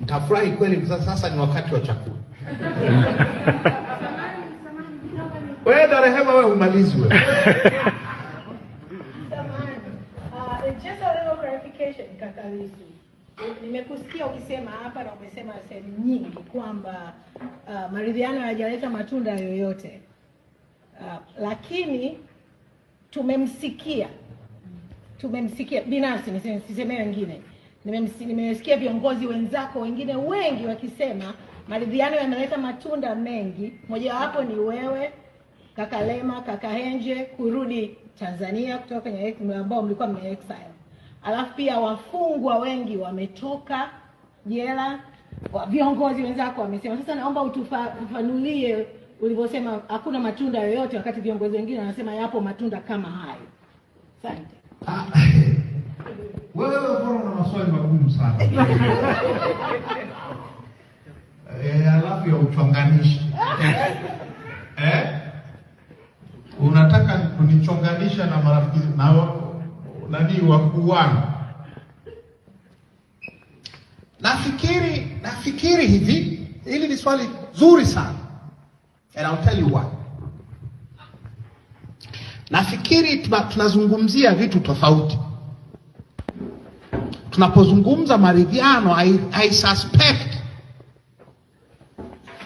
Mtafurahi kweli, sasa ni wakati wa chakula. Wewe Darehema, wewe umalizi wewe. Just a little clarification, Kaka Lissu. Nimekusikia ukisema hapa na umesema sehemu nyingi kwamba maridhiano hayajaleta matunda yoyote. Lakini tumemsikia binafsi, niseme wengine. Nimesikia viongozi wenzako wengine wengi wakisema maridhiano yameleta matunda mengi. Mojawapo ni wewe, Kaka Lema, Kaka Henje kurudi Tanzania kutoka kwenye ambao mlikuwa mme exile. Alafu pia wafungwa wengi wametoka jela. Viongozi wenzako wamesema. Sasa naomba utufafanulie ulivyosema hakuna matunda yoyote, wakati viongozi wengine wanasema yapo matunda kama hayo. Asante. Wewe una maswali magumu sana. Alafu ya uchonganishi. Unataka kunichonganisha na marafiki na nani wakuu wangu? Nafikiri hivi, hili ni swali zuri sana. And I'll tell you why. Nafikiri tunazungumzia vitu tofauti. Tunapozungumza maridhiano, I suspect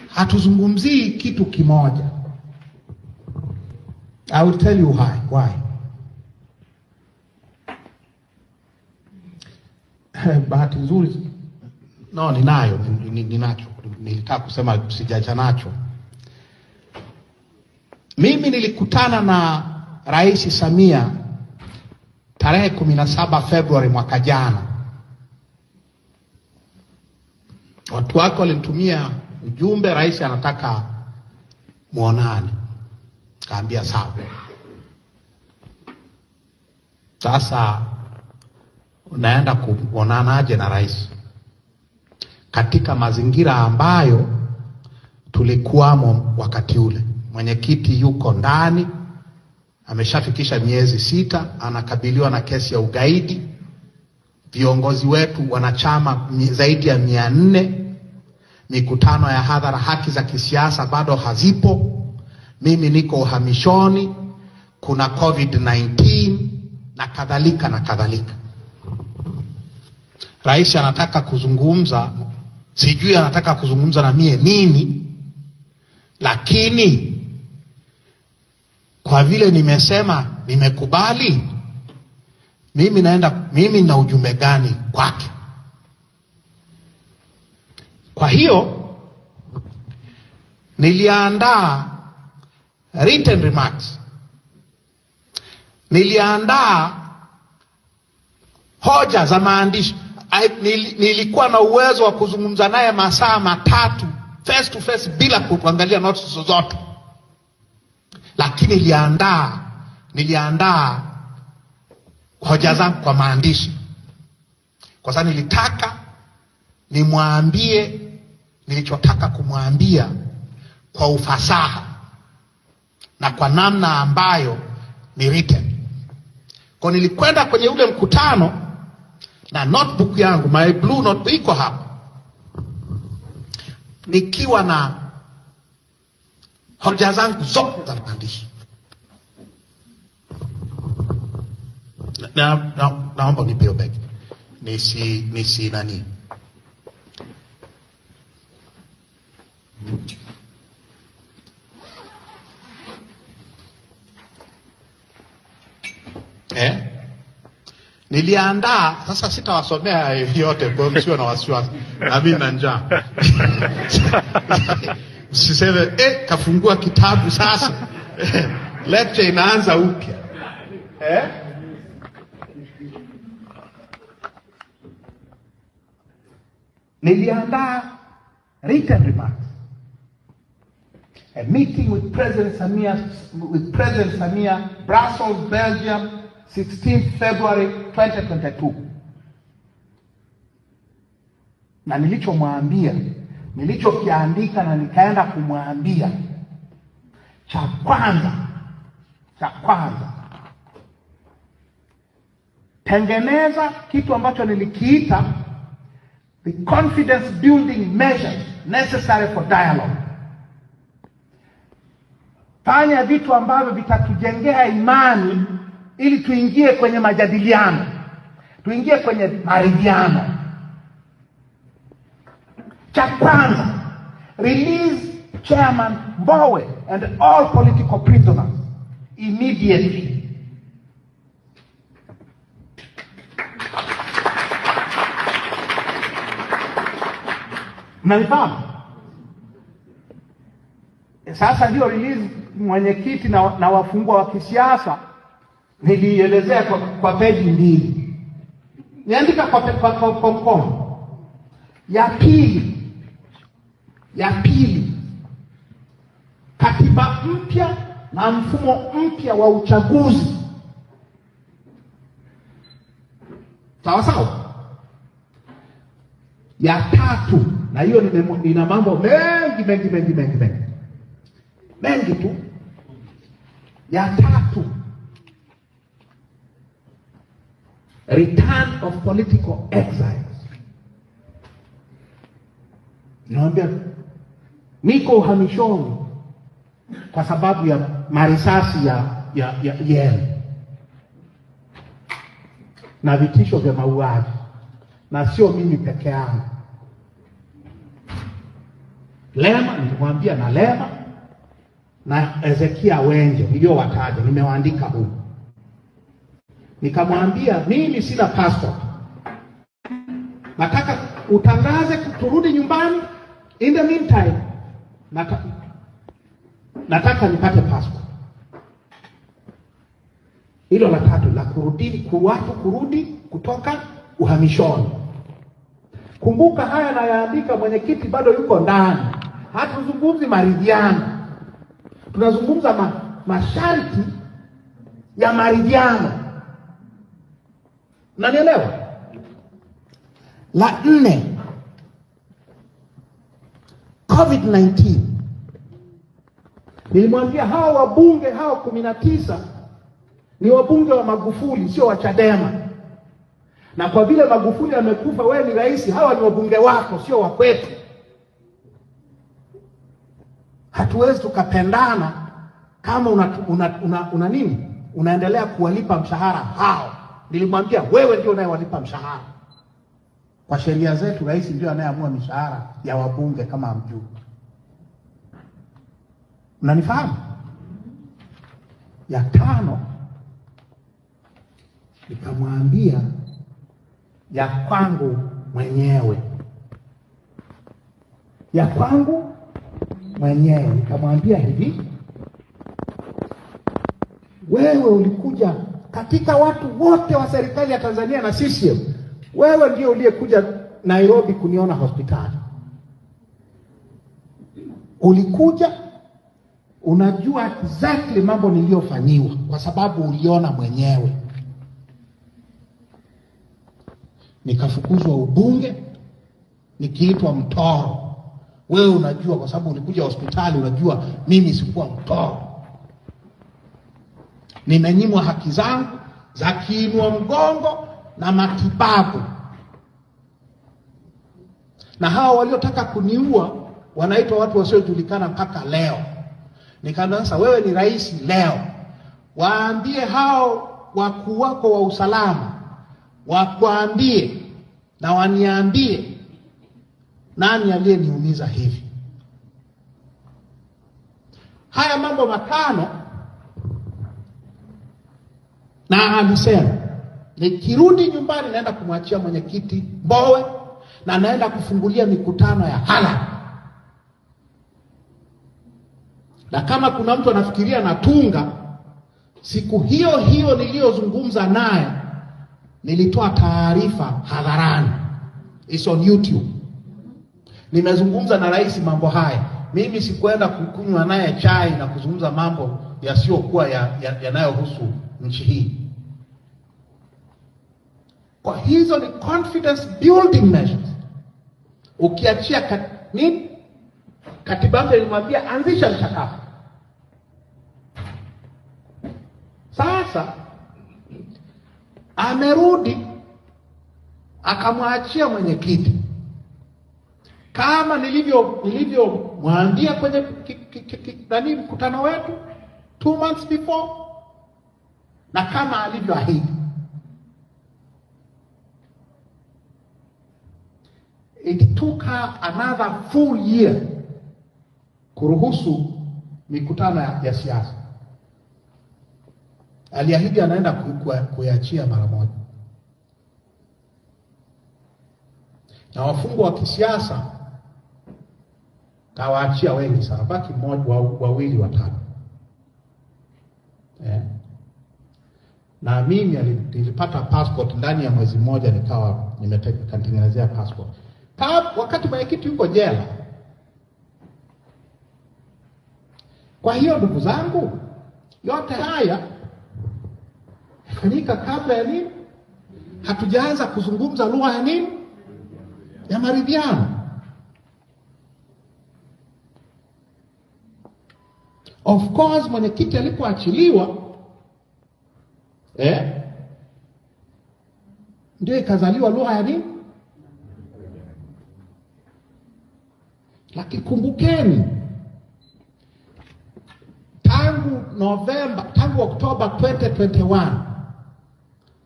hatuzungumzii kitu kimoja. I will tell you why. Bahati nzuri ninacho. Nilitaka kusema sijaja nacho. Mimi nilikutana na Rais Samia tarehe 17 Februari mwaka jana. Watu wake walinitumia ujumbe, rais anataka muonane. Kaambia sawa. Sasa unaenda kuonanaje na rais? Katika mazingira ambayo tulikuwamo wakati ule. Mwenyekiti yuko ndani, ameshafikisha miezi 6, anakabiliwa na kesi ya ugaidi. Viongozi wetu wanachama zaidi ya 400, mikutano ya hadhara, haki za kisiasa bado hazipo. Mimi niko uhamishoni, kuna COVID-19 na kadhalika. Rais anataka kuzungumza, sijui anataka kuzungumza na mie nini, lakini kwa vile nimesema nimekubali, mimi na ujumbe gani kwake? Kwa hiyo niliandaa written remarks, niliandaa hoja za maandishi. Nilikuwa na uwezo wa kuzungumza naye masaa 3 face to face bila kuangalia notes zozote, lakini niliandaa hoja zangu kwa maandishi, kwa sababu nilitaka nimwambie nilichotaka kumwambia kwa ufasaha na kwa namna ambayo ni written. Kwa nilikwenda kwenye ule mkutano na notebook yangu, my blue notebook iko hapa, nikiwa na hoja zangu zote za maandishi. Naomba unipe hiyo begi. Nisi nani. Niliandaa, sasa sitawasomea yote kwa msio na wasiwasi. Na mimi na njaa. Usiseme kafungua kitabu sasa. Lecture inaanza upya. Niliandaa written remarks. A meeting with President Samia, Brussels, Belgium, 16 February 2022. Na nilichomwambia, nilichokiandika na nikaenda kumwambia, cha kwanza, tengeneza kitu ambacho nilikiita the confidence building measures necessary for dialogue. Fanya vitu ambavyo vitatujengea imani ili tuingie kwenye majadiliano, tuingie kwenye maridhiano. Cha kwanza, release Chairman Mbowe and all political prisoners immediately. Mnanifahamu? Sasa ndio release mwenyekiti na wafungwa wa kisiasa nilielezea kwa peji 2. Niandika kwa mkono. Ya pili, katiba mpya na mfumo mpya wa uchaguzi. Sawa sawa. Ya tatu, na hiyo ina mambo mengi tu. Ya tatu, return of political exiles. Naambia niko uhamishoni kwa sababu ya marisasi ya Yale na vitisho vya mauaji, na sio mimi peke yangu. Lema, nilimwambia na Lema na Ezekia Wenje niliowataja, nimewaandika huu. Nikamwambia mimi sina passport, nataka utangaze turudi nyumbani. In the meantime nataka nipate passport. Hilo la tatu, la kurudi kutoka uhamishoni. Kumbuka haya nayaandika, mwenyekiti bado yuko ndani. Hatuzungumzi maridhiano, tunazungumza masharti ya maridhiano. Unanielewa? La 4, COVID-19. Nilimwambia hao wabunge hao 19 ni wabunge wa Magufuli, sio wa Chadema. Na kwa vile Magufuli amekufa, wewe ni rais, hawa ni wabunge wako, sio wa kwetu. Hatuwezi tukapendana kama una nini? Unaendelea kuwalipa mshahara hao. Nilimwambia wewe ndio unayewalipa mshahara. Kwa sheria zetu rais ndio anayeamua mishahara ya wabunge kama hamjui. Unanifahamu? Ya 5, nikamwambia ya kwangu mwenyewe. Nikamwambia hivi, wewe ulikuja katika watu wote wa serikali ya Tanzania na CCM, wewe ndio uliyekuja Nairobi kuniona hospitali. Ulikuja, unajua exactly mambo niliyofanyiwa kwa sababu uliona mwenyewe. Nikafukuzwa ubunge, nikiitwa mtoro. Wewe unajua kwa sababu ulikuja hospitali, unajua mimi sikuwa mtoro. Nimenyimwa haki zangu za kiinua mgongo na matibabu. Na hao waliotaka kuniua wanaitwa watu wasiojulikana mpaka leo. Nikaambia sasa, wewe ni rais leo, waambie hao wakuu wako wa usalama, wakuambie na waniambie nani aliyeniumiza hivi. Haya mambo 5. Na alisema nikirudi nyumbani naenda kumwachia mwenyekiti Mbowe na naenda kufungulia mikutano ya halali. Na kama kuna mtu anafikiria natunga, siku hiyo hiyo niliyozungumza naye nilitoa taarifa hadharani. It's on YouTube. Nimezungumza na rais mambo haya. Mimi sikuenda kukunywa naye chai na kuzungumza mambo yasiyokuwa yanayohusu nchi hii. Kwa hizo ni confidence building measures. Ukiachia katiba mpya ilimwambia anzisha mchakato. Sasa amerudi akamwachia mwenyekiti. kama nilivyomwambia kwenye mkutano wetu 2 months before, na kama alivyoahidi. It took her another full year kuruhusu mikutano ya siasa. Aliahidi anaenda kuiachia mara moja, na wafungwa wa kisiasa kawaachia wengi sana, baki mmoja, wawili, watatu. Na mimi nilipata passport ndani ya mwezi mmoja, nikawa nimetengenezea passport. Wakati mwenyekiti yuko jela. Kwa hiyo ndugu zangu, yote haya yafanyika kabla ya nini? Hatujaanza kuzungumza lugha ya nini? Ya maridhiano. Of course mwenyekiti alipoachiliwa ndio ikazaliwa lugha ya nini? Lakini kumbukeni, tangu Oktoba 2021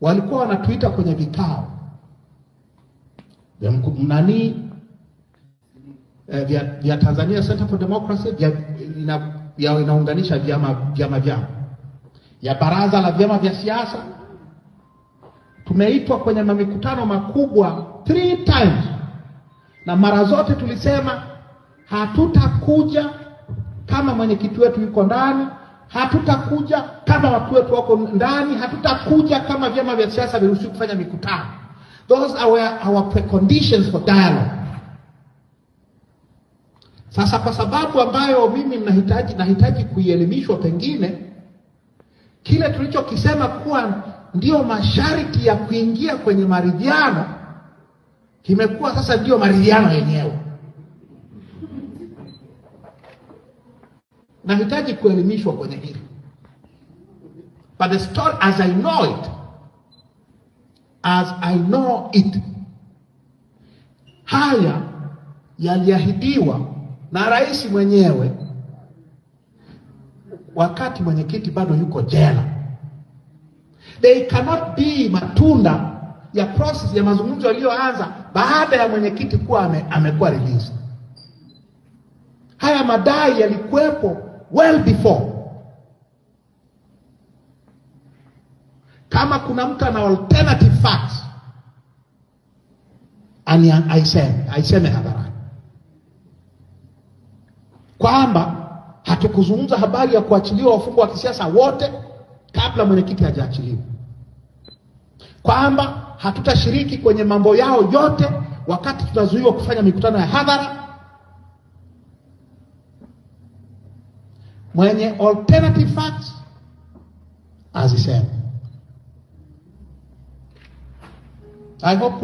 walikuwa wanatuita kwenye vikao vya Tanzania Center for Democracy, inaunganisha vyama ya baraza la vyama vya siasa. Tumeitwa kwenye mikutano makubwa 3 times, na mara zote tulisema hatutakuja kama mwenyekiti wetu yuko ndani, hatutakuja kama watu wetu wako ndani, hatutakuja kama vyama vya siasa viruhusiwi kufanya mikutano. Those are our preconditions for dialogue. Sasa kwa sababu ambayo mimi nahitaji kuielimishwa, pengine kile tulichokisema kuwa ndio masharti ya kuingia kwenye maridhiano kimekuwa sasa ndio maridhiano yenyewe. Nahitaji kuelimishwa kwenye hili. But the story as I know it, haya yaliahidiwa na rais mwenyewe wakati mwenyekiti bado yuko jela. They cannot be matunda ya process ya mazungumzo yaliyoanza baada ya mwenyekiti kuwa amekuwa released. Haya madai yalikuwepo well before. Kama kuna mtu ana alternative facts, aiseme hadharani kwamba hatukuzungumza habari ya kuachiliwa wafungwa wa kisiasa wote kabla mwenyekiti hajaachiliwa, kwamba hatutashiriki kwenye mambo yao yote wakati tunazuiwa kufanya mikutano ya hadhara. Mwenye alternative facts aziseme. I hope